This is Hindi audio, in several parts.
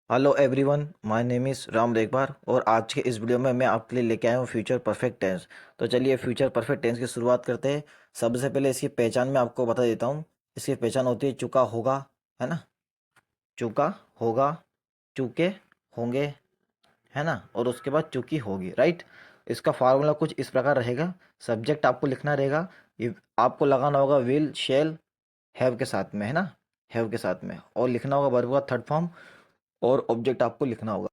Hello everyone, my name is Ram Rekhwar और आज के इस वीडियो में मैं आपके लिए लेके आया हूँ फ्यूचर परफेक्ट टेंस। तो चलिए फ्यूचर परफेक्ट टेंस की शुरुआत करते हैं। सबसे पहले इसकी पहचान मैं आपको बता देता हूँ। इसकी पहचान होती है चुका होगा, है ना। चुका होगा, चुके होंगे, है ना। और उसके बाद चुकी होगी, राइट। इसका फार्मूला कुछ इस प्रकार रहेगा। सब्जेक्ट आपको लिखना रहेगा, ये आपको लगाना होगा विल शेल हैव के साथ में, है ना। हैव के साथ में, और लिखना होगा वर्ब का थर्ड फॉर्म, और ऑब्जेक्ट आपको लिखना होगा।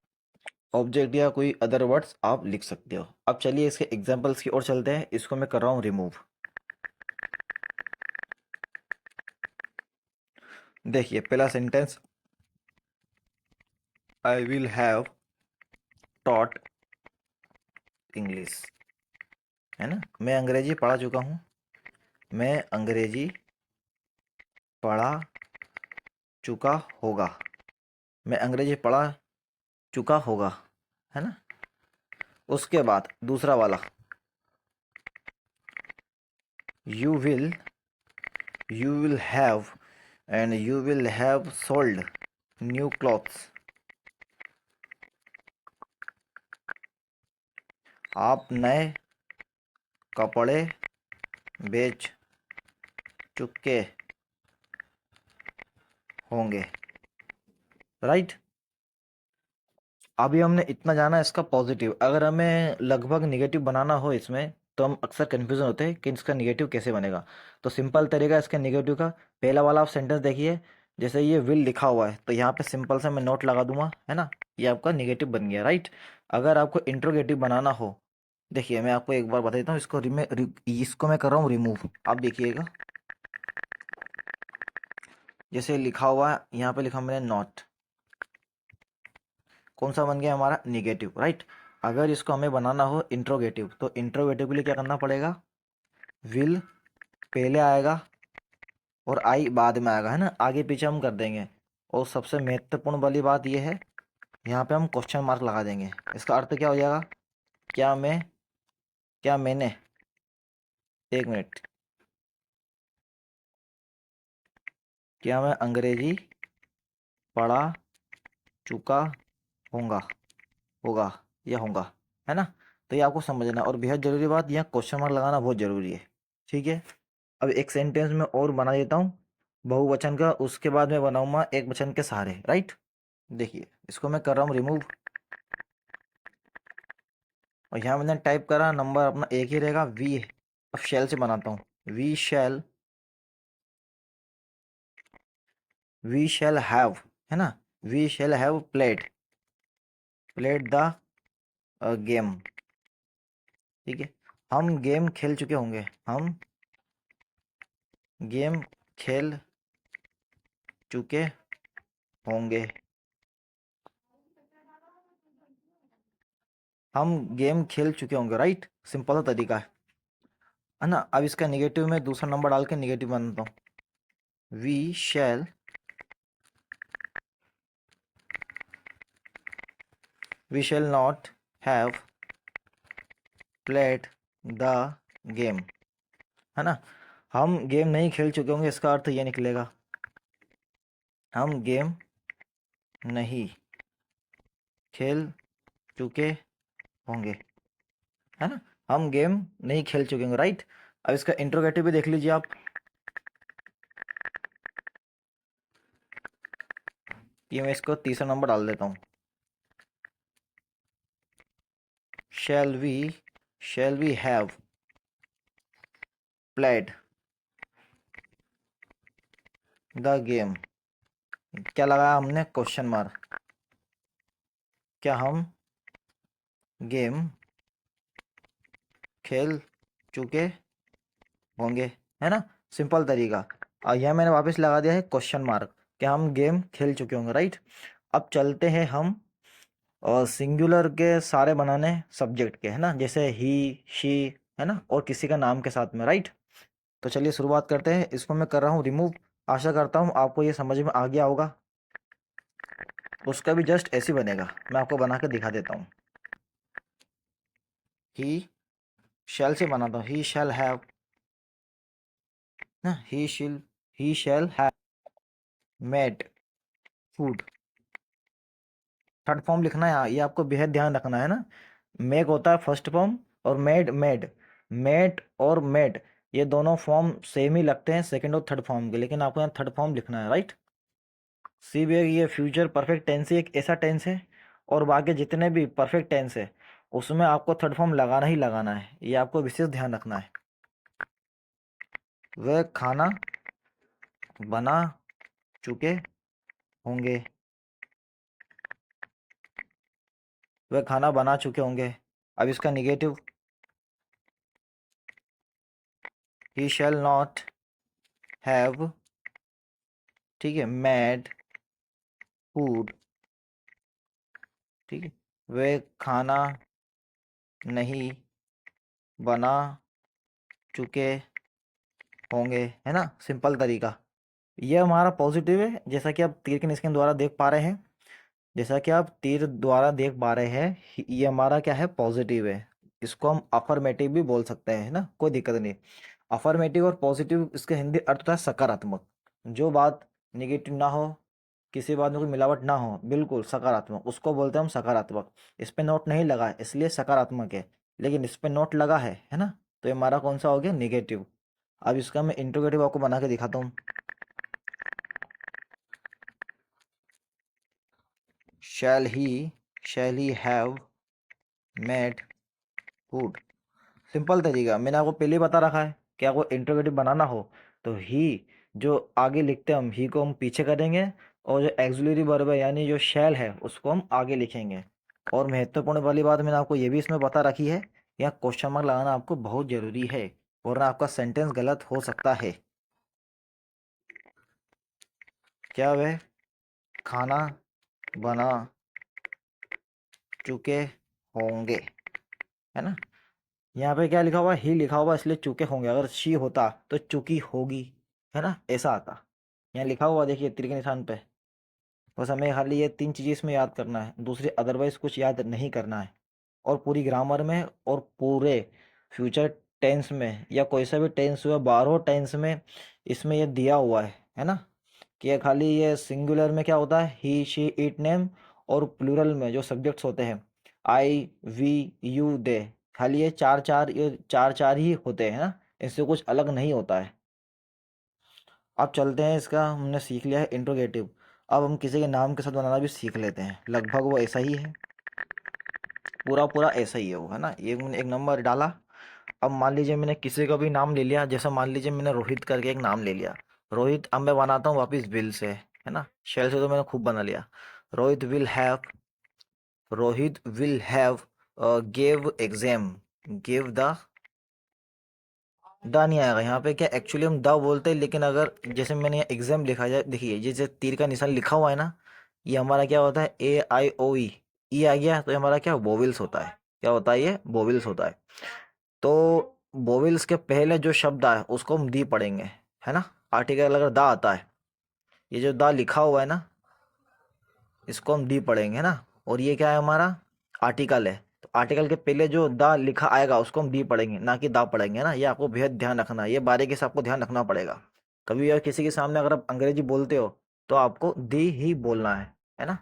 ऑब्जेक्ट या कोई अदर वर्ड्स आप लिख सकते हो। अब चलिए इसके एग्जांपल्स की ओर चलते हैं। इसको मैं कर रहा हूँ रिमूव। देखिए पहला sentence, I will have taught English, है ना। मैं अंग्रेजी पढ़ा चुका हूँ। मैं अंग्रेजी पढ़ा चुका होगा। मैं अंग्रेजी पढ़ा चुका होगा, है ना। उसके बाद दूसरा वाला, you will you will have and you will have sold new clothes. आप नए कपड़े बेच चुके होंगे, राइट। अभी हमने इतना जाना इसका पॉजिटिव। अगर हमें लगभग निगेटिव बनाना हो इसमें, तो हम अक्सर कन्फ्यूजन होते हैं कि इसका निगेटिव कैसे बनेगा। तो सिंपल तरीका इसके निगेटिव का, पहला वाला आप सेंटेंस देखिए। जैसे ये विल लिखा हुआ है तो यहाँ पे सिंपल से मैं नोट लगा दूंगा, है ना। ये आपका निगेटिव बन गया, राइट। अगर आपको इंट्रोगेटिव बनाना हो, देखिए मैं आपको एक बार बता देता हूँ। इसको मैं कर रहा हूँ रिमूव। आप देखिएगा, जैसे लिखा हुआ है यहाँ पे, लिखा मैंने नॉट। कौन सा बन गया हमारा, निगेटिव, राइट। अगर इसको हमें बनाना हो इंट्रोगेटिव, तो इंट्रोगेटिव के लिए क्या करना पड़ेगा, विल पहले आएगा और आई बाद में आएगा, है ना। आगे पीछे हम कर देंगे। और सबसे महत्वपूर्ण वाली बात यह है, यहाँ पे हम क्वेश्चन मार्क लगा देंगे। इसका अर्थ क्या हो जाएगा, क्या मैं, क्या मैंने, एक मिनट, क्या मैं अंग्रेजी पढ़ा चुका होगा, होगा या होगा, है ना। तो ये आपको समझना, और बेहद जरूरी बात, यहाँ क्वेश्चन मार्क लगाना बहुत जरूरी है, ठीक है। अब एक सेंटेंस में और बना देता हूँ बहुवचन का, उसके बाद मैं बनाऊंगा एक वचन के सहारे, राइट। देखिए इसको मैं कर रहा हूँ रिमूव, और यहाँ मैंने टाइप करा, नंबर अपना एक ही रहेगा, वी। अब शैल से बनाता हूँ, वी शैल हैव, है ना। We shall have played the game, ठीक है। हम गेम खेल चुके होंगे, हम गेम खेल चुके होंगे, हम गेम खेल चुके होंगे, राइट। सिंपल सा तरीका है ना। अब इसका निगेटिव में दूसरा नंबर डाल के निगेटिव बनाता हूँ, we shall not have played the game, है ना। हम गेम नहीं खेल चुके होंगे, इसका अर्थ ये निकलेगा, हम गेम नहीं खेल चुके होंगे, है ना। हम गेम नहीं खेल चुके होंगे, राइट। अब इसका इंट्रोगेटिव भी देख लीजिए आप। ये मैं इसको तीसरा नंबर डाल देता हूँ, shall we have played the game. क्या लगाया हमने, क्वेश्चन मार्क। क्या हम गेम खेल चुके होंगे, है ना। सिंपल तरीका। और यह मैंने वापस लगा दिया है क्वेश्चन मार्क, क्या हम गेम खेल चुके होंगे, राइट। अब चलते हैं हम और सिंगुलर के सारे बनाने सब्जेक्ट के, है ना। जैसे ही, शी, है ना, और किसी का नाम के साथ में, राइट। तो चलिए शुरुआत करते हैं। इसको मैं कर रहा हूँ रिमूव। आशा करता हूँ आपको ये समझ में आ गया होगा। उसका भी जस्ट ऐसे ही बनेगा, मैं आपको बना के दिखा देता हूँ। ही शैल से बनाता हूँ, ही शैल हैव, ना, he shall have made food, third form लिखना है, ये आपको बेहद ध्यान रखना है ना। मेक होता है फर्स्ट फॉर्म, और मेड मेड, मेट और मेड, ये दोनों फॉर्म सेम ही लगते हैं सेकंड और थर्ड फॉर्म के, लेकिन आपको यहाँ थर्ड फॉर्म लिखना है, राइट। सी भी ये फ्यूचर परफेक्ट टेंस ही एक ऐसा टेंस है, और बाकी जितने भी परफेक्ट टेंस है उसमें आपको थर्ड फॉर्म लगाना ही लगाना है, ये आपको विशेष ध्यान रखना है। वह खाना बना चुके होंगे, वह खाना बना चुके होंगे। अब इसका negative, he shell not have, ठीक है, मेड फूड, ठीक है, वे खाना नहीं बना चुके होंगे, है ना, सिंपल तरीका। ये हमारा पॉजिटिव है, जैसा कि आप तीर के निशान द्वारा देख पा रहे हैं, जैसा कि आप तीर द्वारा देख पा रहे हैं, ये हमारा क्या है, पॉजिटिव है। इसको हम अफर्मेटिव भी बोल सकते हैं, है ना, कोई दिक्कत नहीं। अफर्मेटिव और पॉजिटिव इसके हिंदी अर्थ होता है सकारात्मक। जो बात निगेटिव ना हो, किसी बात में कोई मिलावट ना हो, बिल्कुल सकारात्मक, उसको बोलते हैं हम सकारात्मक। इस पे नोट नहीं लगा है इसलिए सकारात्मक है, लेकिन इस पे नोट लगा है ना, तो ये हमारा कौन सा हो गया, निगेटिव। अब इसका मैं इंट्रोगेटिव आपको बना के दिखाता हूँ। Shall he have made food. Simple तरीका, मैंने आपको पहले ही बता रखा है कि आपको इंट्रोगेटिव बनाना हो तो ही, जो आगे लिखते हैं हम ही को हम पीछे करेंगे, और जो एक्सुलरी वर्ब है यानी जो शैल है उसको हम आगे लिखेंगे। और महत्वपूर्ण वाली बात मैंने आपको ये भी इसमें बता रखी है, यहाँ क्वेश्चन मार्क लगाना आपको बहुत जरूरी है, वरना आपका सेंटेंस गलत हो सकता है। क्या वह खाना बना चुके होंगे, है ना। यहाँ पे क्या लिखा हुआ, ही लिखा हुआ इसलिए चुके होंगे, अगर शी होता तो चुकी होगी, है ना, ऐसा आता। यहाँ लिखा हुआ देखिए तीर के निशान पे। बस हमें खाली ये तीन चीज़ें इसमें याद करना है, दूसरी अदरवाइज कुछ याद नहीं करना है। और पूरी ग्रामर में और पूरे फ्यूचर टेंस में या कोई सा भी टेंस हुआ, 12 टेंस में इसमें ये दिया हुआ है ना, कि ये खाली ये सिंगुलर में क्या होता है, ही शी इट नेम, और प्लूरल में जो सब्जेक्ट्स होते हैं आई वी यू दे, खाली ये चार चार ही होते हैं ना, इससे कुछ अलग नहीं होता है। अब चलते हैं, इसका हमने सीख लिया है इंट्रोगेटिव। अब हम किसी के नाम के साथ बनाना भी सीख लेते हैं, लगभग वो ऐसा ही है, पूरा पूरा ऐसा ही है वो, है ना। ये मैंने एक नंबर डाला। अब मान लीजिए मैंने किसी का भी नाम ले लिया, जैसे मान लीजिए मैंने रोहित करके एक नाम ले लिया, रोहित। अब मैं बनाता हूँ वापस विल से, है ना, शेल से तो मैंने खूब बना लिया। Rohit will have, Rohit will have give exam, give the, the नहीं आएगा यहाँ पे, क्या एक्चुअली हम द बोलते हैं, लेकिन अगर जैसे मैंने यहाँ एग्जाम लिखा जाए, देखिए जैसे तीर का निशान लिखा हुआ है ना, ये हमारा क्या होता है, ए आई ओ ई आ गया, तो ये हमारा क्या वोवेल्स होता है, क्या होता है, ये वोवेल्स होता है। तो वोवेल्स के पहले जो शब्द आए उसको हम दी पढ़ेंगे, है ना। आर्टिकल अगर दा आता है, ये जो दा लिखा हुआ है ना, इसको हम दी पढ़ेंगे, है ना। और ये क्या है, हमारा आर्टिकल है, तो आर्टिकल के पहले जो दा लिखा आएगा उसको हम दी पढ़ेंगे, ना कि दा पढ़ेंगे, है ना। ये आपको बेहद ध्यान रखना है, ये बारीकी से आपको ध्यान रखना पड़ेगा। कभी अगर किसी के सामने अगर आप अंग्रेजी बोलते हो तो आपको दी ही बोलना है ना।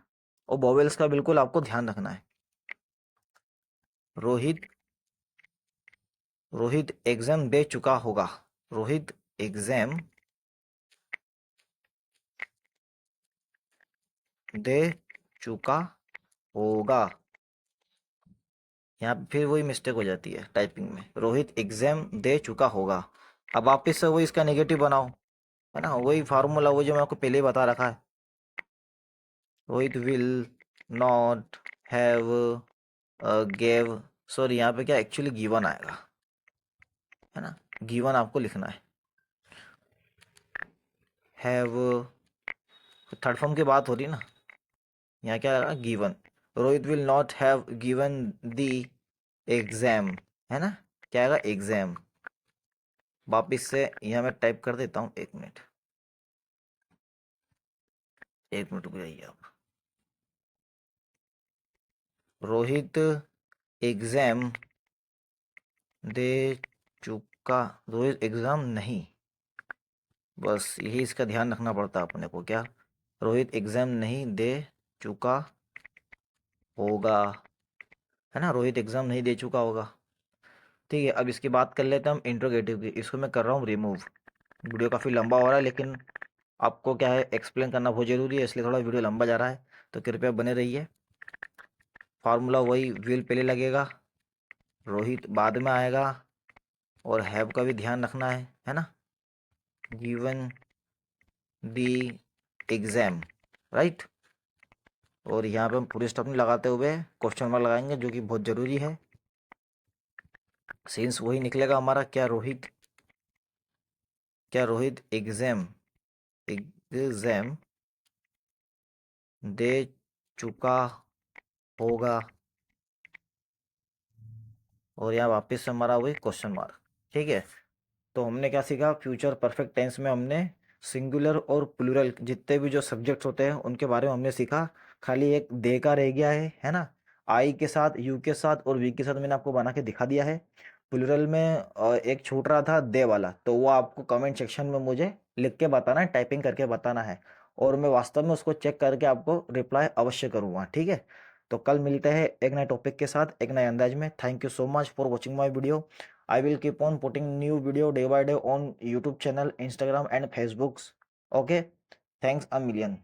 और वोवेल्स का बिल्कुल आपको ध्यान रखना है। रोहित, रोहित एग्जाम दे चुका होगा, रोहित एग्जाम दे चुका होगा। यहाँ पे फिर वही मिस्टेक हो जाती है टाइपिंग में, रोहित एग्जाम दे चुका होगा। अब वापिस से वही इसका नेगेटिव बनाओ, है ना, वही फार्मूला वो जो मैं आपको पहले ही बता रखा है। Rohit will not have gave, sorry यहाँ पे क्या एक्चुअली गिवन आएगा, है ना, गिवन आपको लिखना है। हैव, थर्ड फॉर्म की बात हो रही है ना, यहाँ क्या आएगा, given. Rohit will not have given the exam, है ना, क्या आएगा, एग्जाम। वापिस से यहाँ मैं टाइप कर देता हूँ, एक मिनट रुक जाइए आप। रोहित एग्जाम दे चुका, रोहित एग्जाम नहीं, बस यही इसका ध्यान रखना पड़ता है अपने को, क्या, रोहित एग्जाम नहीं दे चुका होगा, है ना। रोहित एग्जाम नहीं दे चुका होगा। ठीक है, अब इसकी बात कर लेते हैं हम इंट्रोगेटिव की। इसको मैं कर रहा हूँ रिमूव। वीडियो काफ़ी लंबा हो रहा है, लेकिन आपको क्या है, एक्सप्लेन करना बहुत ज़रूरी है, इसलिए थोड़ा वीडियो लंबा जा रहा है, तो कृपया बने रहिए। फार्मूला वही, विल पहले लगेगा, रोहित बाद में आएगा, और हैव का भी ध्यान रखना है ना। Given the exam, right. और यहाँ पे हम पूरी स्टॉप नहीं लगाते हुए क्वेश्चन मार्क लगाएंगे, जो कि बहुत ज़रूरी है। सिंस वही निकलेगा हमारा, क्या रोहित एग्जाम एग्जाम दे चुका होगा, और यहाँ वापस से हमारा वही क्वेश्चन मार्क। ठीक है, तो हमने क्या सीखा, फ्यूचर परफेक्ट टेंस में हमने सिंगुलर और प्लूरल जितने भी जो सब्जेक्ट्स होते हैं उनके बारे में हमने सीखा। खाली एक दे का रह गया है ना। आई के साथ, यू के साथ और वी के साथ मैंने आपको बना के दिखा दिया है। प्लूरल में एक छूट रहा था दे वाला, तो वो आपको कमेंट सेक्शन में मुझे लिख के बताना है, टाइपिंग करके बताना है, और मैं वास्तव में उसको चेक करके आपको रिप्लाई अवश्य करूँगा। ठीक है, तो कल मिलते हैं एक नए टॉपिक के साथ, एक नए अंदाज में। Thank you so much for watching my video. I will keep on putting new video day by day on YouTube channel, Instagram and Facebooks. Okay, thanks a million.